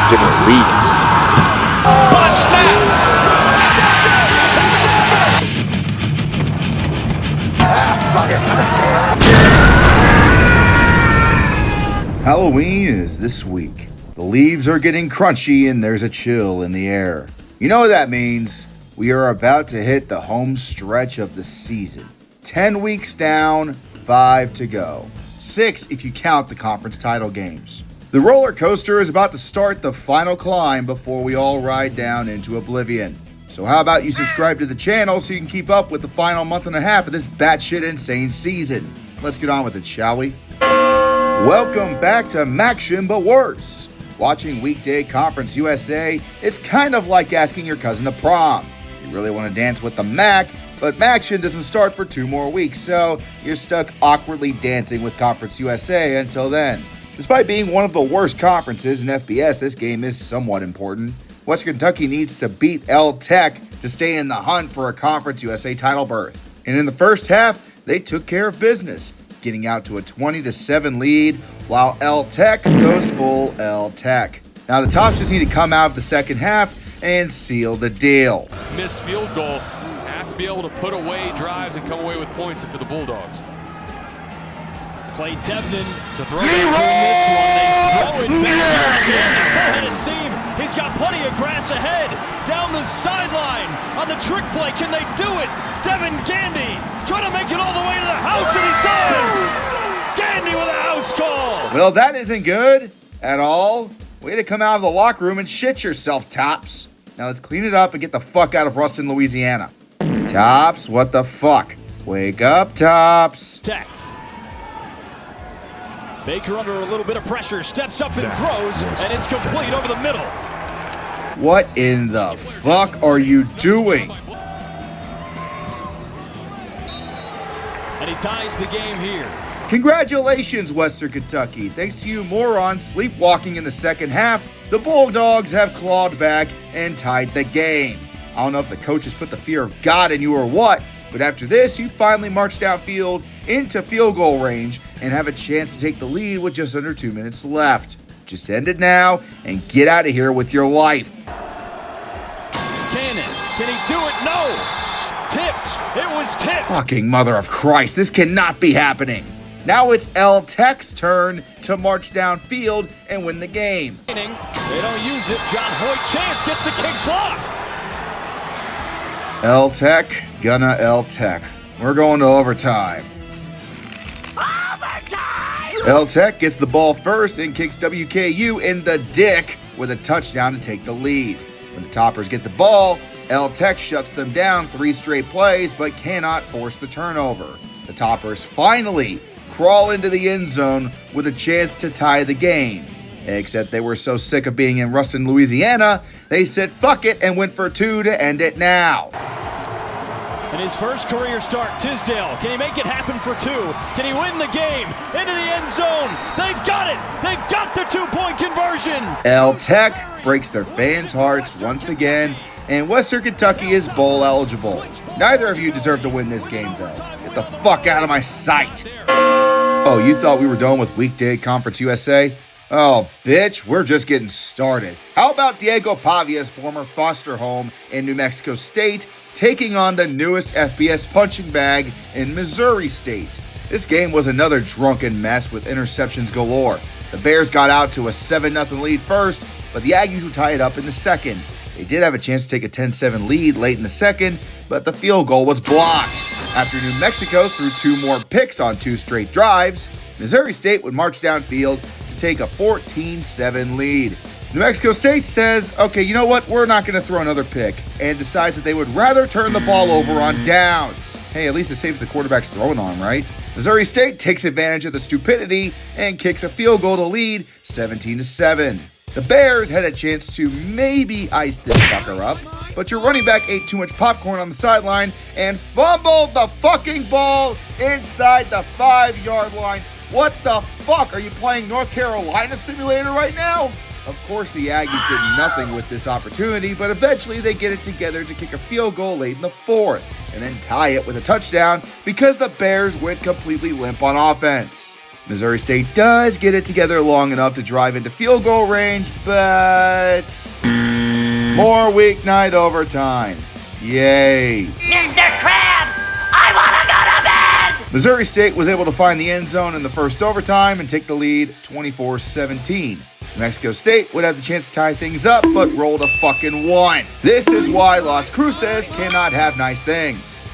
Different leagues. Butt snap! Halloween is this week. The leaves are getting crunchy and there's a chill in the air. You know what that means? We are about to hit the home stretch of the season. 10 weeks down, 5 to go. 6 if you count the conference title games. The roller coaster is about to start the final climb before we all ride down into oblivion. So how about you subscribe to the channel so you can keep up with the final month and a half of this batshit insane season. Let's get on with it, shall we? Welcome back to Maction But Worse. Watching weekday Conference USA is kind of like asking your cousin to prom. You really want to dance with the Mac, but Maction doesn't start for 2 more weeks, so you're stuck awkwardly dancing with Conference USA until then. Despite being one of the worst conferences in FBS, this game is somewhat important. Western Kentucky needs to beat L Tech to stay in the hunt for a Conference USA title berth. And in the first half, they took care of business, getting out to a 20-7 lead, while L Tech goes full L Tech. Now the Tops just need to come out of the second half and seal the deal. Missed field goal. Have to be able to put away drives and come away with points for the Bulldogs. Clay Devlin to throw back in this one. They throw it back. Full head of steam. He's got plenty of grass ahead. Down the sideline on the trick play. Can they do it? Devin Gandy trying to make it all the way to the house, and he does! Gandy with a house call. Well, that isn't good at all. Way to come out of the locker room and shit yourself, Tops. Now let's clean it up and get the fuck out of Ruston, Louisiana. Tops, what the fuck? Wake up, Tops. Tech. Baker under a little bit of pressure, steps up and throws, and it's complete over the middle. What in the fuck are you doing? And he ties the game here. Congratulations, Western Kentucky. Thanks to you morons sleepwalking in the second half, the Bulldogs have clawed back and tied the game. I don't know if the coaches put the fear of God in you or what, but after this, you finally march downfield into field goal range and have a chance to take the lead with just under 2 minutes left. Just end it now and get out of here with your life. Cannon, can he do it? No! Tipped. It was tipped. Fucking mother of Christ, this cannot be happening. Now it's L Tech's turn to march downfield and win the game. They don't use it. John Hoyt chance gets the kick blocked. L Tech, gonna L Tech. We're going to overtime. L Tech gets the ball first and kicks WKU in the dick with a touchdown to take the lead. When the Toppers get the ball, L Tech shuts them down 3 straight plays but cannot force the turnover. The Toppers finally crawl into the end zone with a chance to tie the game. Except they were so sick of being in Ruston, Louisiana, they said fuck it and went for 2 to end it now. In his first career start, Tisdale, can he make it happen for 2? Can he win the game? Into the end zone. They've got it. They've got the 2-point conversion. L Tech breaks their fans' hearts once again, and Western Kentucky is bowl eligible. Neither of you deserve to win this game, though. Get the fuck out of my sight. Oh, you thought we were done with weekday Conference USA? Oh, bitch, we're just getting started. How about Diego Pavia's former foster home in New Mexico State taking on the newest FBS punching bag in Missouri State? This game was another drunken mess with interceptions galore. The Bears got out to a 7-0 lead first, but the Aggies would tie it up in the second. They did have a chance to take a 10-7 lead late in the second, but the field goal was blocked. After New Mexico threw 2 more picks on 2 straight drives, Missouri State would march downfield to take a 14-7 lead. New Mexico State says, okay, you know what, we're not going to throw another pick, and decides that they would rather turn the ball over on downs. Hey, at least it saves the quarterback's throwing arm, right? Missouri State takes advantage of the stupidity and kicks a field goal to lead 17-7. The Bears had a chance to maybe ice this fucker up, but your running back ate too much popcorn on the sideline and fumbled the fucking ball inside the 5-yard line. What the fuck? Are you playing North Carolina Simulator right now? Of course, the Aggies did nothing with this opportunity, but eventually they get it together to kick a field goal late in the 4th, and then tie it with a touchdown because the Bears went completely limp on offense. Missouri State does get it together long enough to drive into field goal range, but more weeknight overtime. Yay. Mr. Krabs, I want to go to bed! Missouri State was able to find the end zone in the first overtime and take the lead 24-17. New Mexico State would have the chance to tie things up, but rolled a fucking 1. This is why Las Cruces cannot have nice things.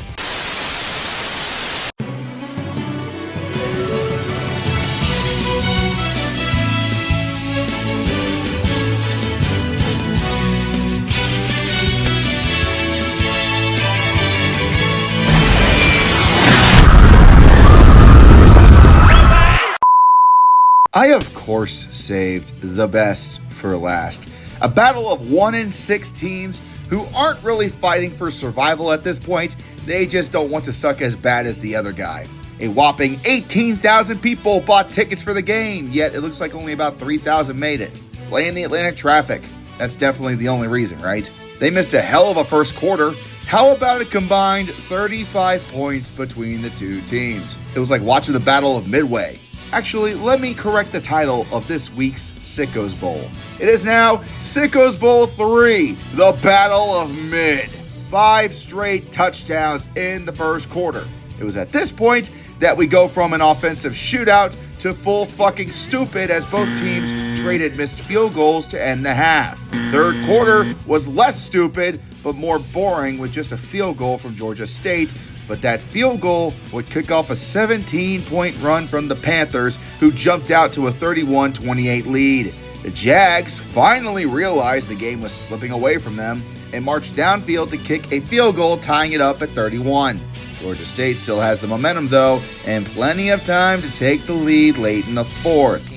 I, of course, saved the best for last. A battle of 1-6 teams who aren't really fighting for survival at this point. They just don't want to suck as bad as the other guy. A whopping 18,000 people bought tickets for the game, yet it looks like only about 3,000 made it. Playing the Atlantic traffic. That's definitely the only reason, right? They missed a hell of a first quarter. How about a combined 35 points between the two teams? It was like watching the Battle of Midway. Actually, let me correct the title of this week's Sickos Bowl. It is now Sickos Bowl 3, the Battle of Mid. 5 straight touchdowns in the first quarter. It was at this point that we go from an offensive shootout to full fucking stupid as both teams traded missed field goals to end the half. Third quarter was less stupid, but more boring with just a field goal from Georgia State. But that field goal would kick off a 17-point run from the Panthers, who jumped out to a 31-28 lead. The Jags finally realized the game was slipping away from them and marched downfield to kick a field goal, tying it up at 31. Georgia State still has the momentum, though, and plenty of time to take the lead late in the 4th.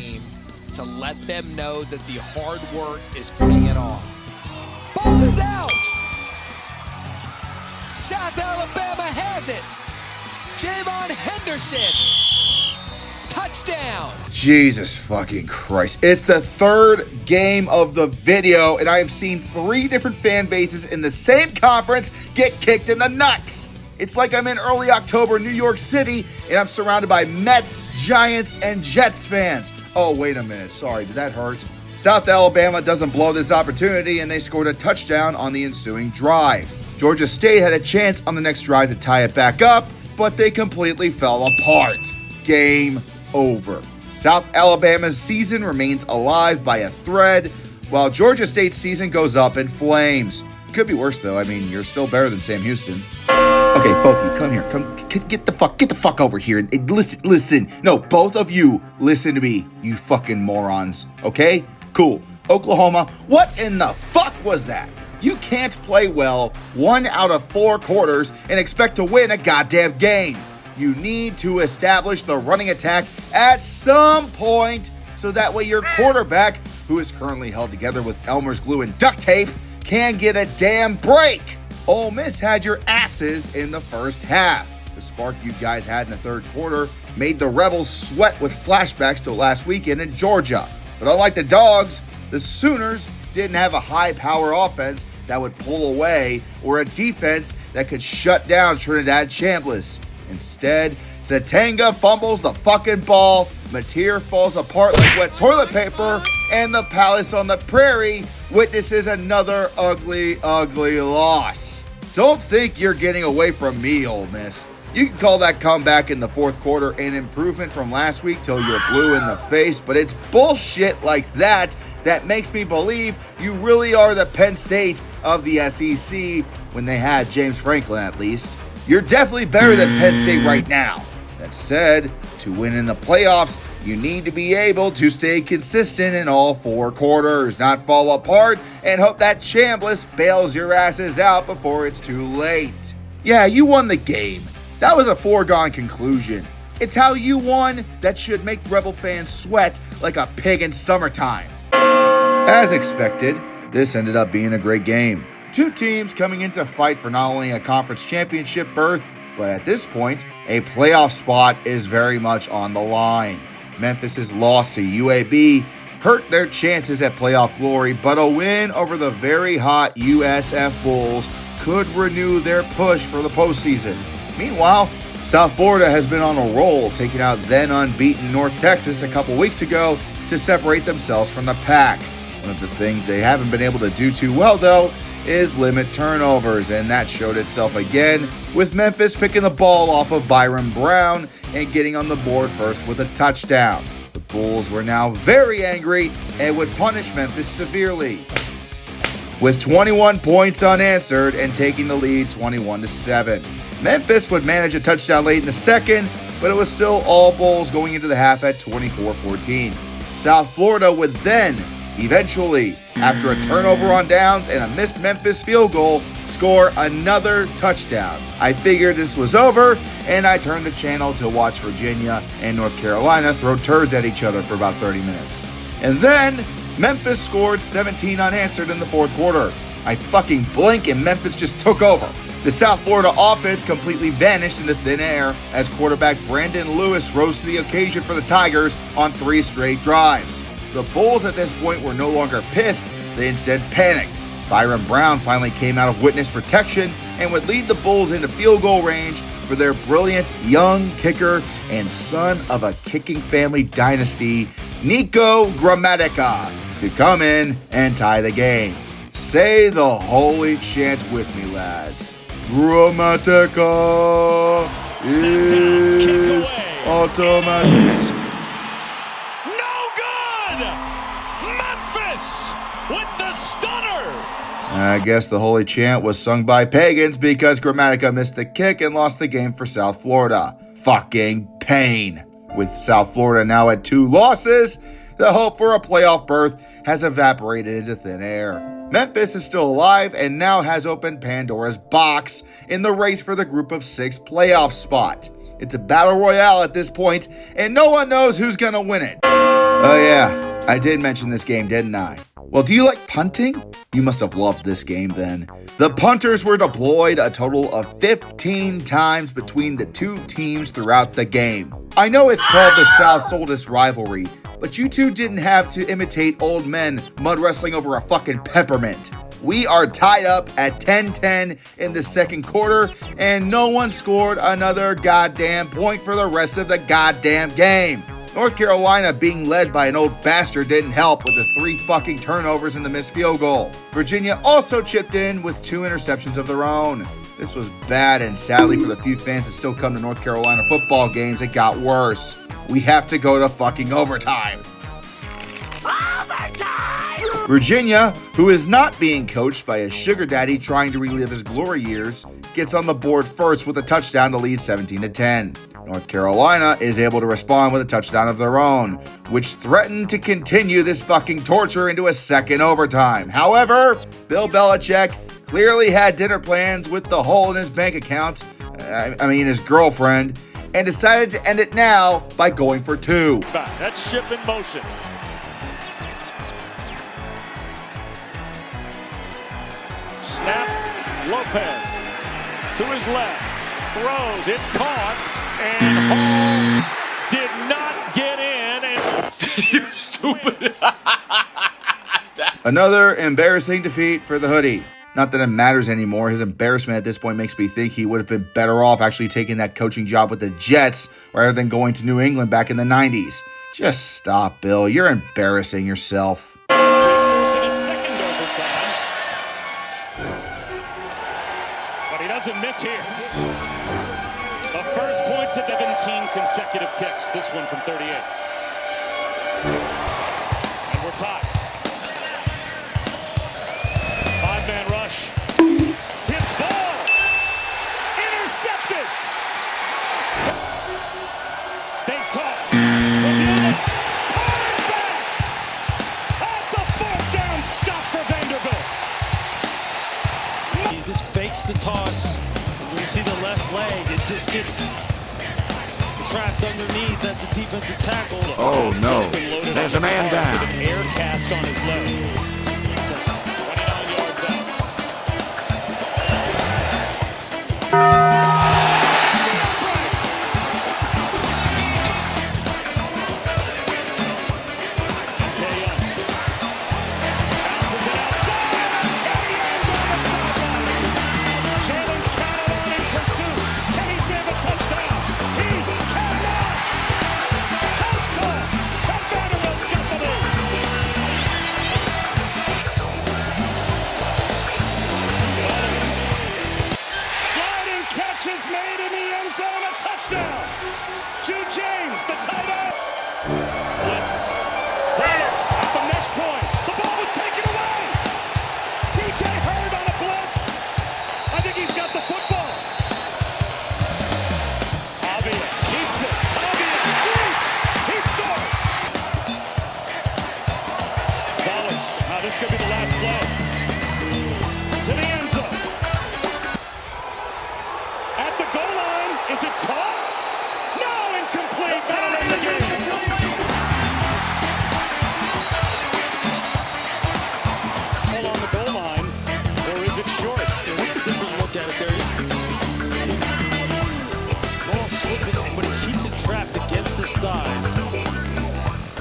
To let them know that the hard work is paying off. Ball is out! South Alabama has it. Javon Henderson. Touchdown. Jesus fucking Christ. It's the 3rd game of the video, and I have seen 3 different fan bases in the same conference get kicked in the nuts. It's like I'm in early October, New York City, and I'm surrounded by Mets, Giants, and Jets fans. Oh, wait a minute. Sorry, did that hurt? South Alabama doesn't blow this opportunity, and they scored a touchdown on the ensuing drive. Georgia State had a chance on the next drive to tie it back up, but they completely fell apart. Game over. South Alabama's season remains alive by a thread, while Georgia State's season goes up in flames. Could be worse, though. I mean, you're still better than Sam Houston. Okay, both of you, come here. Come, get the fuck over here. And listen. No, both of you, listen to me, you fucking morons. Okay? Cool. Oklahoma, what in the fuck was that? You can't play well 1 out of 4 quarters and expect to win a goddamn game. You need to establish the running attack at some point so that way your quarterback, who is currently held together with Elmer's glue and duct tape, can get a damn break. Ole Miss had your asses in the first half. The spark you guys had in the 3rd quarter made the Rebels sweat with flashbacks to last weekend in Georgia. But unlike the Dogs, the Sooners didn't have a high-power offense that would pull away or a defense that could shut down Trinidad Shameless. Instead, Zatanga fumbles the fucking ball, Mateer falls apart like wet toilet paper, and the Palace on the Prairie witnesses another ugly, ugly loss. Don't think you're getting away from me, Ole Miss. You can call that comeback in the 4th quarter an improvement from last week till you're blue in the face, but it's bullshit like that makes me believe you really are the Penn State of the SEC when they had James Franklin, at least. You're definitely better than Penn State right now. That said, to win in the playoffs, you need to be able to stay consistent in all 4 quarters, not fall apart, and hope that Shameless bails your asses out before it's too late. Yeah, you won the game. That was a foregone conclusion. It's how you won that should make Rebel fans sweat like a pig in summertime. As expected, this ended up being a great game. 2 teams coming in to fight for not only a conference championship berth, but at this point, a playoff spot is very much on the line. Memphis' loss to UAB hurt their chances at playoff glory, but a win over the very hot USF Bulls could renew their push for the postseason. Meanwhile, South Florida has been on a roll, taking out then unbeaten North Texas a couple weeks ago to separate themselves from the pack. One of the things they haven't been able to do too well, though, is limit turnovers, and that showed itself again with Memphis picking the ball off of Byron Brown and getting on the board first with a touchdown. The Bulls were now very angry and would punish Memphis severely, with 21 points unanswered and taking the lead 21-7. Memphis would manage a touchdown late in the second, but it was still all Bulls going into the half at 24-14. South Florida would then, eventually, after a turnover on downs and a missed Memphis field goal, score another touchdown. I figured this was over, and I turned the channel to watch Virginia and North Carolina throw turds at each other for about 30 minutes. And then, Memphis scored 17 unanswered in the 4th quarter. I fucking blink and Memphis just took over. The South Florida offense completely vanished into thin air as quarterback Brandon Lewis rose to the occasion for the Tigers on 3 straight drives. The Bulls at this point were no longer pissed, they instead panicked. Byron Brown finally came out of witness protection and would lead the Bulls into field goal range for their brilliant young kicker and son of a kicking family dynasty, Nico Gramatica, to come in and tie the game. Say the holy chant with me, lads. Gramatica is automatic. No good! Memphis with the stunner! I guess the holy chant was sung by pagans because Gramatica missed the kick and lost the game for South Florida. Fucking pain. With South Florida now at 2 losses, the hope for a playoff berth has evaporated into thin air. Memphis is still alive and now has opened Pandora's box in the race for the group of 6 playoff spot. It's a battle royale at this point, and no one knows who's gonna win it. Oh yeah, I did mention this game, didn't I? Well, do you like punting? You must have loved this game then. The punters were deployed a total of 15 times between the 2 teams throughout the game. I know it's called the South Soldis rivalry, but you 2 didn't have to imitate old men mud wrestling over a fucking peppermint. We are tied up at 10-10 in the 2nd quarter, and no one scored another goddamn point for the rest of the goddamn game. North Carolina being led by an old bastard didn't help with the 3 fucking turnovers and the missed field goal. Virginia also chipped in with 2 interceptions of their own. This was bad, and sadly for the few fans that still come to North Carolina football games, it got worse. We have to go to fucking overtime. Virginia, who is not being coached by a sugar daddy trying to relive his glory years, gets on the board first with a touchdown to lead 17-10. North Carolina is able to respond with a touchdown of their own, which threatened to continue this fucking torture into a second overtime. However, Bill Belichick clearly had dinner plans with the hole in his bank account, his girlfriend, and decided to end it now by going for 2. That's ship in motion. Snap, Lopez to his left, throws, it's caught, and Hall did not get in. And you stupid. Another embarrassing defeat for the hoodie. Not that it matters anymore. His embarrassment at this point makes me think he would have been better off actually taking that coaching job with the Jets rather than going to New England back in the 90s. Just stop, Bill. You're embarrassing yourself. A second overtime. But he doesn't miss here. The first points of 17 consecutive kicks. This one from 38. And we're tied. 5-man rush. Tipped ball. Intercepted. the toss. You see the left leg. It just gets trapped underneath as the defensive tackle. Oh no, there's a man down. An air cast on his leg. 29 yards out. Is made in the end zone, a touchdown. Jude James, the tight end. Blitz. Sailors at the mesh point. The ball was taken away. C.J. Hurd on a blitz. I think he's got the football. Avia keeps it. Avia shoots. He scores. Sailors. Now this could be the last play. To the end zone. At the goal line, is it caught? No, incomplete. That'll end the game. Hold on the goal line, or is it short? Yeah, that's a different look at it there. Ball slipping, but it keeps it trapped against this dive.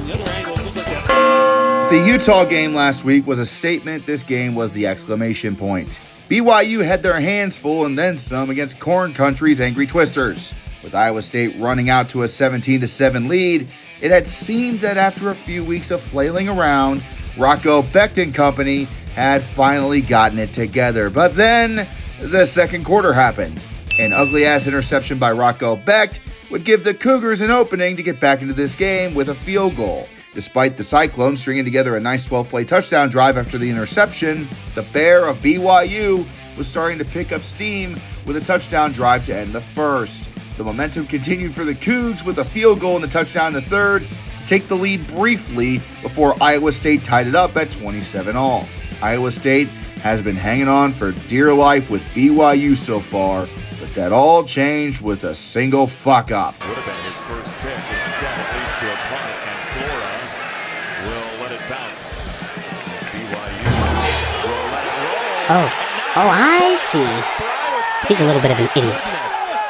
The other angle looked like that. The Utah game last week was a statement. This game was the exclamation point. BYU had their hands full and then some against Corn Country's Angry Twisters. With Iowa State running out to a 17-7 lead, it had seemed that after a few weeks of flailing around, Rocco Becht and company had finally gotten it together. But then, the second quarter happened. An ugly-ass interception by Rocco Becht would give the Cougars an opening to get back into this game with a field goal. Despite the Cyclones stringing together a nice 12-play touchdown drive after the interception, the Bear of BYU was starting to pick up steam with a touchdown drive to end the first. The momentum continued for the Cougs with a field goal and a touchdown in the third to take the lead briefly before Iowa State tied it up at 27-all. Iowa State has been hanging on for dear life with BYU so far, but that all changed with a single fuck-up. Would have been his first pick. Instead, it leads to a punt, and Flora will let it bounce. BYU will let it roll. Oh, I see. He's a little bit of an idiot.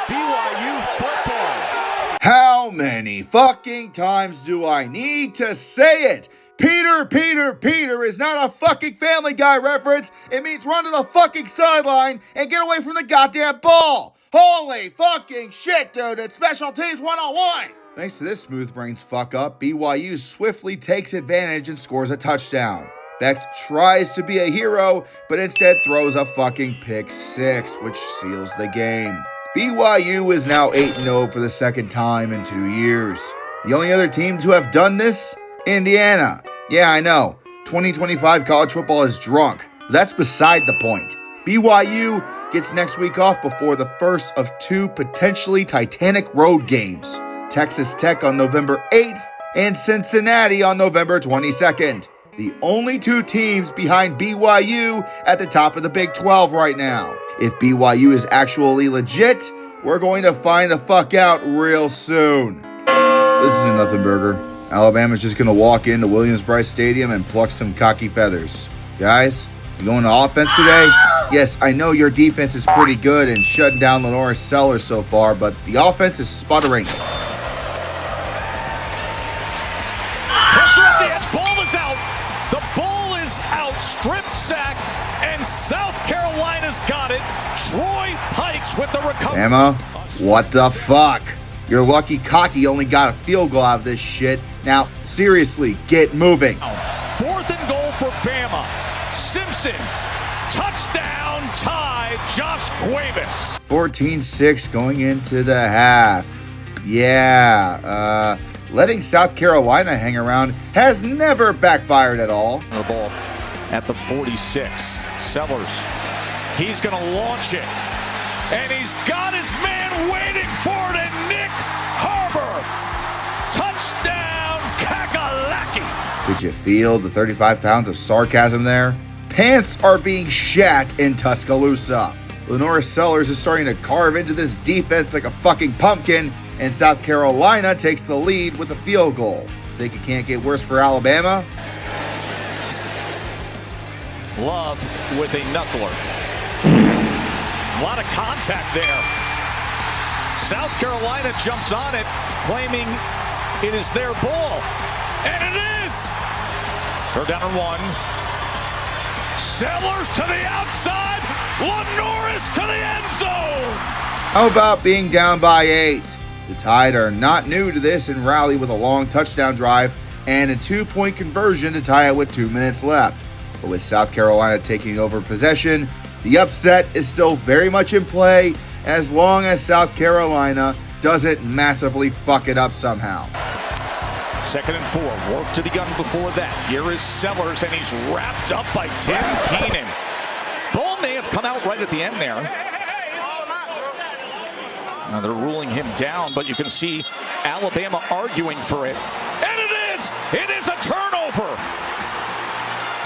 BYU football. How many fucking times do I need to say it? Peter is not a fucking Family Guy reference. It means run to the fucking sideline and get away from the goddamn ball. Holy fucking shit, dude. It's Special Teams 101. Thanks to this smooth brains fuck up, BYU swiftly takes advantage and scores a touchdown. Becht tries to be a hero, but instead throws a fucking pick six, which seals the game. BYU is now 8-0 for the second time in 2 years. The only other team to have done this? Indiana. Yeah, I know. 2025 college football is drunk, but that's beside the point. BYU gets next week off before the first of two potentially titanic road games. Texas Tech on November 8th and Cincinnati on November 22nd. The only two teams behind BYU at the top of the Big 12 right now. If BYU is actually legit, we're going to find the fuck out real soon. This is a nothing burger. Alabama's just going to walk into Williams-Brice Stadium and pluck some cocky feathers. Guys, you going to offense today? Yes, I know your defense is pretty good and shutting down Lenore Sellers so far, but the offense is sputtering. Pressure at the edge. Ball is out. The ball is out. Strip sack. And South Carolina's got it. Troy Pikes with the recovery. Bama, what the fuck? Your lucky cocky only got a field goal out of this shit. Now, seriously, get moving. 4th and goal for Bama. Simpson. Touchdown tie. Josh Cuevas. 14-6 going into the half. Yeah, letting South Carolina hang around has never backfired at all. The ball at the 46. Sellers. He's going to launch it. And he's got his man waiting for it. And Nick Harbor. Touchdown, Kakalaki. Did you feel the 35 pounds of sarcasm there? Pants are being shat in Tuscaloosa. Lenora Sellers is starting to carve into this defense like a fucking pumpkin, and South Carolina takes the lead with a field goal. Think it can't get worse for Alabama? Love with a knuckler. A lot of contact there. South Carolina jumps on it, claiming it is their ball. And it is! Third down and 1. Sellers to the outside. Lenoris to the end zone. How about being down by 8? The Tide are not new to this and rally with a long touchdown drive and a 2-point conversion to tie it with 2 minutes left. But with South Carolina taking over possession, the upset is still very much in play as long as South Carolina doesn't massively fuck it up somehow. 2nd and 4. Work to the gun before that. Here is Sellers, and he's wrapped up by Tim Keenan. Ball may have come out right at the end there. Now they're ruling him down, but you can see Alabama arguing for it. And it is! It is a turnover!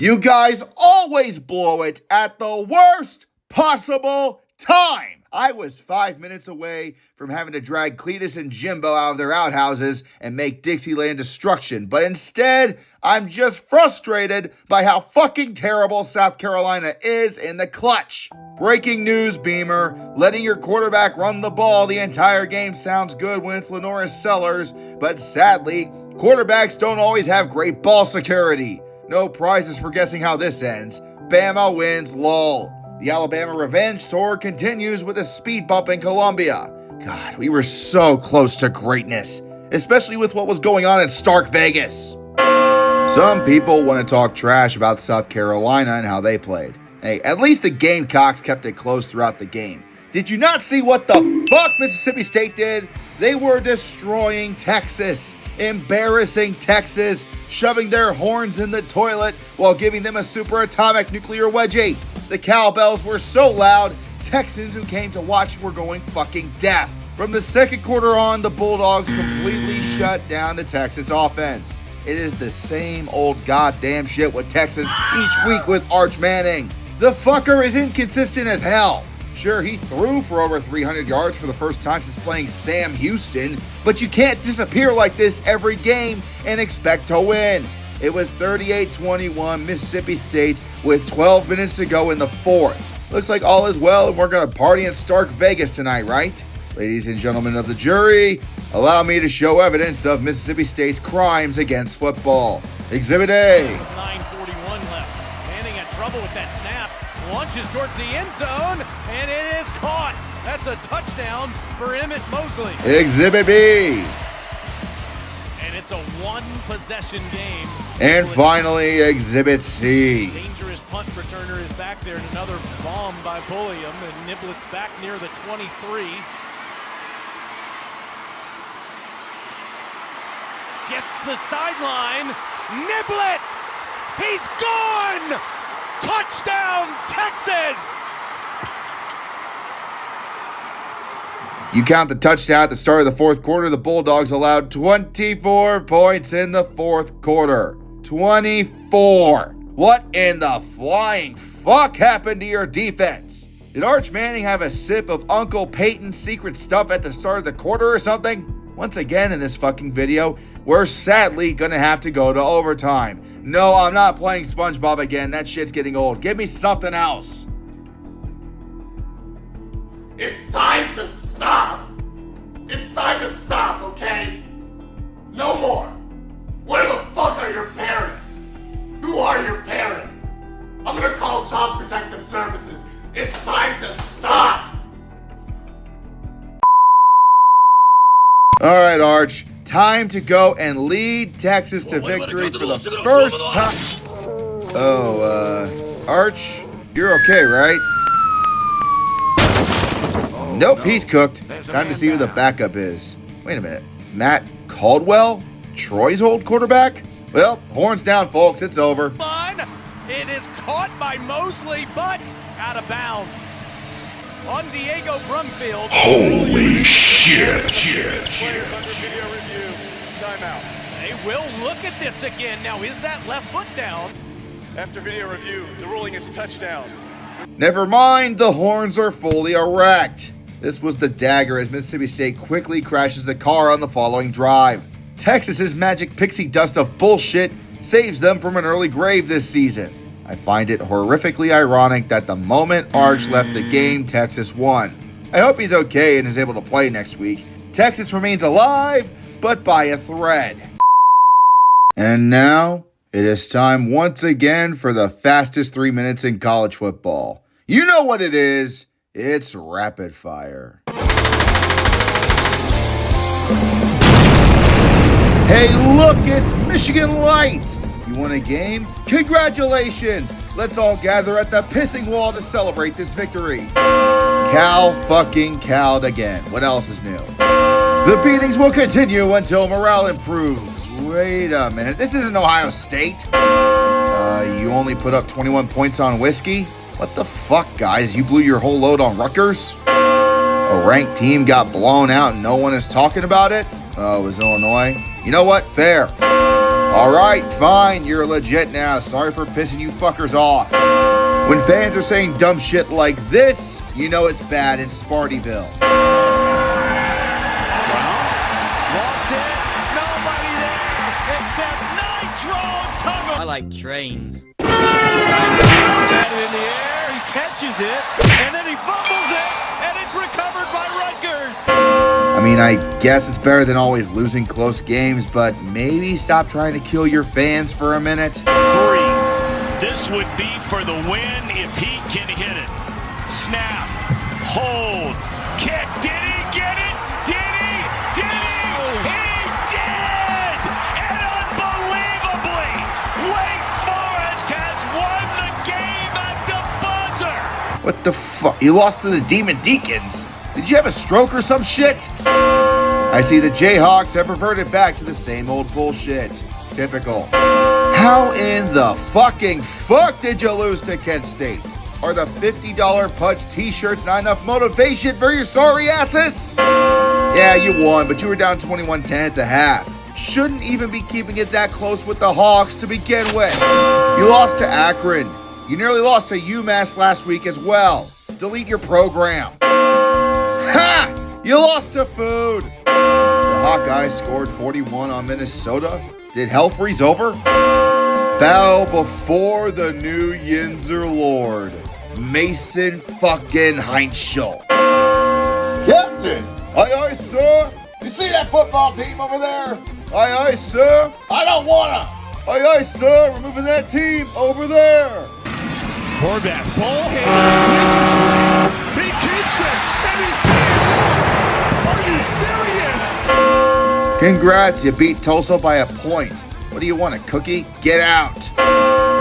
You guys always blow it at the worst possible time. I was 5 minutes away from having to drag Cletus and Jimbo out of their outhouses and make Dixieland destruction, but instead, I'm just frustrated by how fucking terrible South Carolina is in the clutch. Breaking news, Beamer. Letting your quarterback run the ball the entire game sounds good when it's Lenoris Sellers, but sadly, quarterbacks don't always have great ball security. No prizes for guessing how this ends. Bama wins, lol. The Alabama revenge tour continues with a speed bump in Columbia. God, we were so close to greatness, especially with what was going on in Stark Vegas. Some people want to talk trash about South Carolina and how they played. Hey, at least the Gamecocks kept it close throughout the game. Did you not see what the fuck Mississippi State did? They were destroying Texas, embarrassing Texas, shoving their horns in the toilet while giving them a super atomic nuclear wedgie. The cowbells were so loud, Texans who came to watch were going fucking deaf. From the second quarter on, the Bulldogs completely shut down the Texas offense. It is the same old goddamn shit with Texas each week with Arch Manning. The fucker is inconsistent as hell. Sure, he threw for over 300 yards for the first time since playing Sam Houston, but you can't disappear like this every game and expect to win. It was 38-21 Mississippi State with 12 minutes to go in the fourth. Looks like all is well and we're going to party in Stark Vegas tonight, right? Ladies and gentlemen of the jury, allow me to show evidence of Mississippi State's crimes against football. Exhibit A. 9:41 left. Manning had trouble with that snap. Launches towards the end zone, and it is caught. That's a touchdown for Emmett Mosley. Exhibit B. And it's a one-possession game. And finally, Exhibit C. Dangerous punt returner is back there, and another bomb by Bulliam, and Niblett's back near the 23. Gets the sideline. Niblett! He's gone! Touchdown, Texas! You count the touchdown at the start of the fourth quarter, the Bulldogs allowed 24 points in the fourth quarter. 24. What in the flying fuck happened to your defense? Did Arch Manning have a sip of Uncle Peyton's secret stuff at the start of the quarter or something? Once again in this fucking video, we're sadly gonna have to go to overtime. No, I'm not playing SpongeBob again. That shit's getting old. Give me something else. It's time to stop! It's time to stop, okay? No more! Where the fuck are your parents? Who are your parents? I'm gonna call Child Protective Services. It's time to stop! Alright, Arch. Time to go and lead Texas to victory for the first time. Arch, you're okay, right? Nope, he's cooked. Time to see who the backup is. Wait a minute. Matt Caldwell? Troy's old quarterback? Well, horns down, folks. It's over. It is caught by Mosley, but out of bounds. On Diego Brumfield. Holy shit. Players under video review. Timeout. They will look at this again. Now, is that left foot down? After video review, the ruling is touchdown. Never mind, the horns are fully erect. This was the dagger as Mississippi State quickly crashes the car on the following drive. Texas's magic pixie dust of bullshit saves them from an early grave this season. I find it horrifically ironic that the moment Arch left the game, Texas won. I hope he's okay and is able to play next week. Texas remains alive, but by a thread. And now, it is time once again for the fastest 3 minutes in college football. You know what it is. It's rapid fire. Hey, look, it's Michigan Light. You won a game? Congratulations! Let's all gather at the pissing wall to celebrate this victory. Cal fucking Cowed again. What else is new? The beatings will continue until morale improves. Wait a minute, this isn't Ohio State. You only put up 21 points on whiskey? What the fuck, guys? You blew your whole load on Rutgers? A ranked team got blown out and no one is talking about it? Oh, it was Illinois? You know what? Fair. Alright, fine, you're legit now. Sorry for pissing you fuckers off. When fans are saying dumb shit like this, you know it's bad in Spartyville. Lost it. Nobody there except Nitro Tuggle. I like trains. Got it in the air. He catches it, and then he fumbles it, and it's recovered by Rutgers. I mean, I guess it's better than always losing close games, but maybe stop trying to kill your fans for a minute. 3. This would be for the win if he can hit it. Snap. Hold. Kick. Did he get it? Did he? Did he? He did! And unbelievably, Wake Forest has won the game at the buzzer! What the fuck? You lost to the Demon Deacons? Did you have a stroke or some shit? I see the Jayhawks have reverted back to the same old bullshit. Typical. How in the fucking fuck did you lose to Kent State? Are the $50 Pudge t-shirts not enough motivation for your sorry asses? Yeah, you won, but you were down 21-10 at the half. Shouldn't even be keeping it that close with the Hawks to begin with. You lost to Akron. You nearly lost to UMass last week as well. Delete your program. Ha! You lost to Food. The Hawkeyes scored 41 on Minnesota. Did hell freeze over? Bow before the new Yinzer Lord, Mason fucking Heinschel. Captain! Aye, aye, sir. You see that football team over there? Aye, aye, sir. I don't wanna. Aye, aye, sir. We're moving that team over there. Horvath, ball hand. He keeps it, and he stays it. Are you serious? Congrats, you beat Tulsa by a point. What do you want, a cookie? Get out.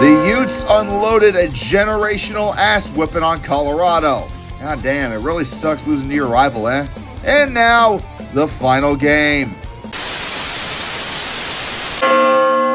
The Utes unloaded a generational ass whipping on Colorado. God damn, it really sucks losing to your rival, eh? And now, the final game.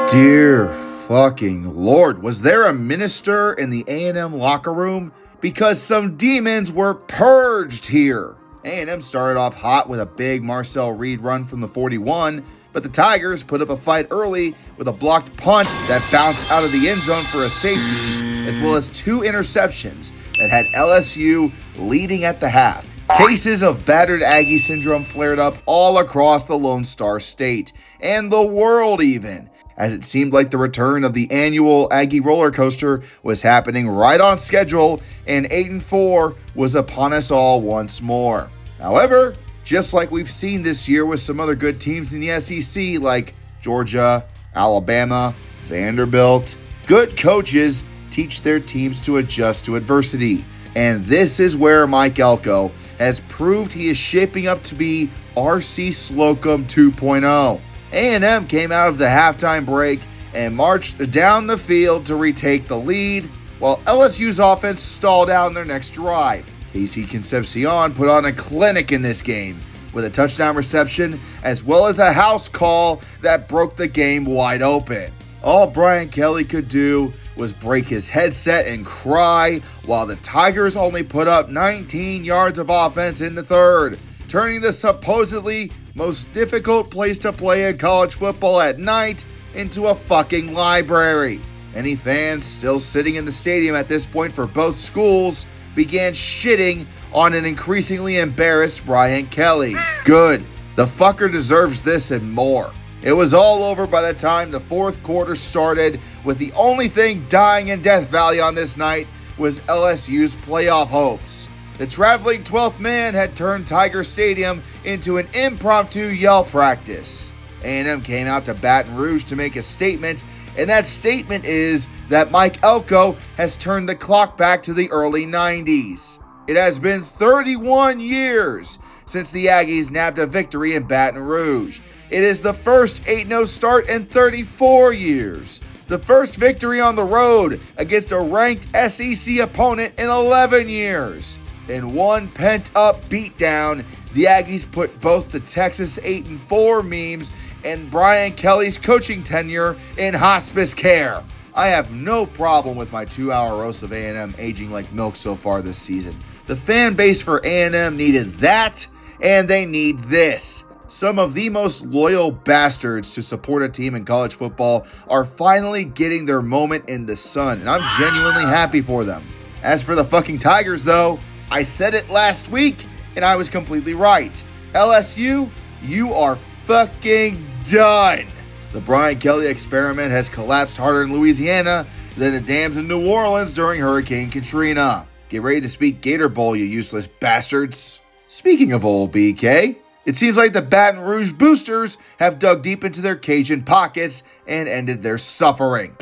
Dear fucking Lord, was there a minister in the A&M locker room? Because some demons were purged here. A&M started off hot with a big Marcel Reed run from the 41, but the Tigers put up a fight early with a blocked punt that bounced out of the end zone for a safety, as well as 2 interceptions that had LSU leading at the half. Cases of battered Aggie syndrome flared up all across the Lone Star State, and the world even, as it seemed like the return of the annual Aggie roller coaster was happening right on schedule, and 8-4 was upon us all once more. However, just like we've seen this year with some other good teams in the SEC like Georgia, Alabama, Vanderbilt, good coaches teach their teams to adjust to adversity. And this is where Mike Elko has proved he is shaping up to be R.C. Slocum 2.0. A&M came out of the halftime break and marched down the field to retake the lead, while LSU's offense stalled out in their next drive. Casey Concepcion put on a clinic in this game with a touchdown reception as well as a house call that broke the game wide open. All Brian Kelly could do was break his headset and cry while the Tigers only put up 19 yards of offense in the third, turning the supposedly most difficult place to play in college football at night into a fucking library. Any fans still sitting in the stadium at this point for both schools began shitting on an increasingly embarrassed Brian Kelly. Good. The fucker deserves this and more. It was all over by the time the fourth quarter started, with the only thing dying in Death Valley on this night was LSU's playoff hopes. The traveling 12th man had turned Tiger Stadium into an impromptu yell practice. A&M came out to Baton Rouge to make a statement, and that statement is that Mike Elko has turned the clock back to the early 90s. It has been 31 years since the Aggies nabbed a victory in Baton Rouge. It is the first 8-0 start in 34 years. The first victory on the road against a ranked SEC opponent in 11 years. In one pent-up beatdown, the Aggies put both the Texas 8-4 memes and Brian Kelly's coaching tenure in hospice care. I have no problem with my 2-hour roast of A&M aging like milk so far this season. The fan base for A&M needed that, and they need this. Some of the most loyal bastards to support a team in college football are finally getting their moment in the sun, and I'm genuinely happy for them. As for the fucking Tigers, though, I said it last week, and I was completely right. LSU, you are fucking done. The Brian Kelly experiment has collapsed harder in Louisiana than the dams in New Orleans during Hurricane Katrina. Get ready to speak Gator Bowl, you useless bastards. Speaking of old BK, it seems like the Baton Rouge boosters have dug deep into their Cajun pockets and ended their suffering.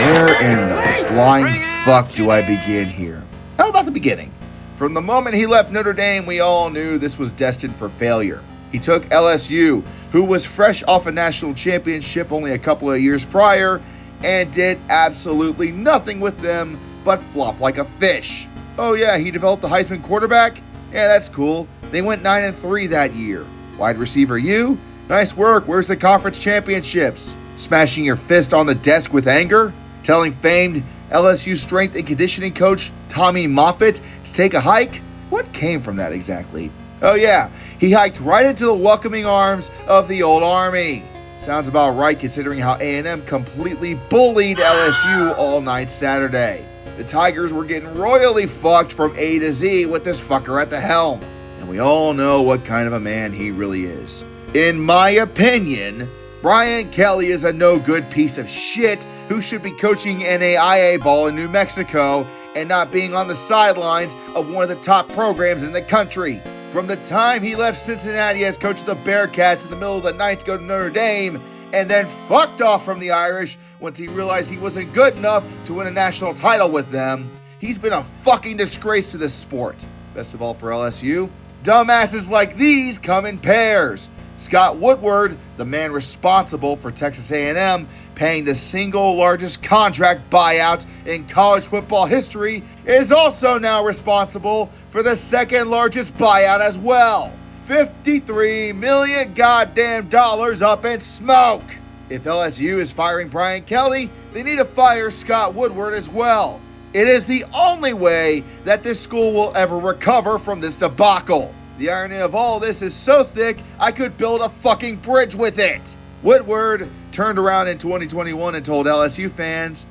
Where in the flying fuck do I begin here? How about the beginning? From the moment he left Notre Dame, we all knew this was destined for failure. He took LSU, who was fresh off a national championship only a couple of years prior, and did absolutely nothing with them but flop like a fish. Oh yeah, he developed a Heisman quarterback? Yeah, that's cool. They went 9-3 that year. Wide receiver you? Nice work, where's the conference championships? Smashing your fist on the desk with anger? Telling famed LSU strength and conditioning coach Tommy Moffitt to take a hike? What came from that exactly? Oh yeah, he hiked right into the welcoming arms of the old army. Sounds about right considering how A&M completely bullied LSU all night Saturday. The Tigers were getting royally fucked from A to Z with this fucker at the helm. And we all know what kind of a man he really is. In my opinion, Brian Kelly is a no-good piece of shit who should be coaching NAIA ball in New Mexico and not being on the sidelines of one of the top programs in the country. From the time he left Cincinnati as coach of the Bearcats in the middle of the night to go to Notre Dame, and then fucked off from the Irish once he realized he wasn't good enough to win a national title with them, he's been a fucking disgrace to this sport. Best of all for LSU, dumbasses like these come in pairs. Scott Woodward, the man responsible for Texas A&M paying the single largest contract buyout in college football history, is also now responsible for the second largest buyout as well. $53 million goddamn dollars up in smoke. If LSU is firing Brian Kelly, they need to fire Scott Woodward as well. It is the only way that this school will ever recover from this debacle. The irony of all this is so thick, I could build a fucking bridge with it. Woodward turned around in 2021 and told LSU fans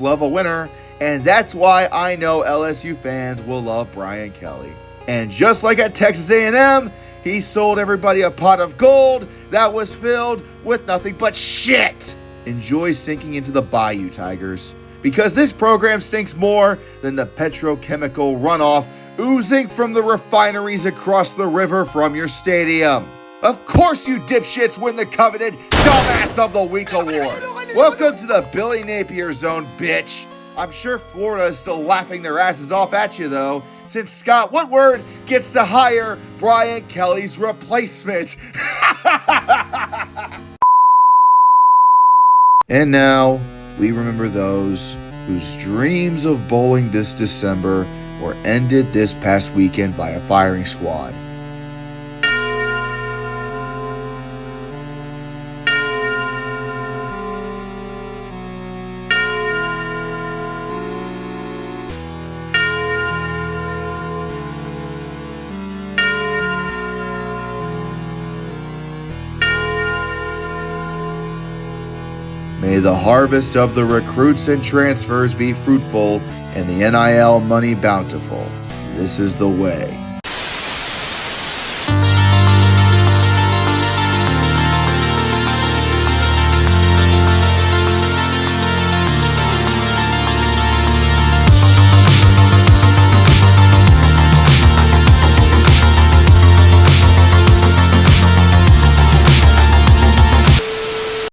love a winner, and that's why I know LSU fans will love Brian Kelly. And just like at Texas A&M, he sold everybody a pot of gold that was filled with nothing but shit. Enjoy sinking into the bayou, Tigers, because this program stinks more than the petrochemical runoff oozing from the refineries across the river from your stadium. Of course you dipshits win the coveted Dumbass of the Week award. Welcome to the Billy Napier zone, bitch. I'm sure Florida is still laughing their asses off at you, though, since Scott Woodward gets to hire Brian Kelly's replacement. And now, we remember those whose dreams of bowling this December were ended this past weekend by a firing squad. May the harvest of the recruits and transfers be fruitful and the NIL money bountiful. This is the way.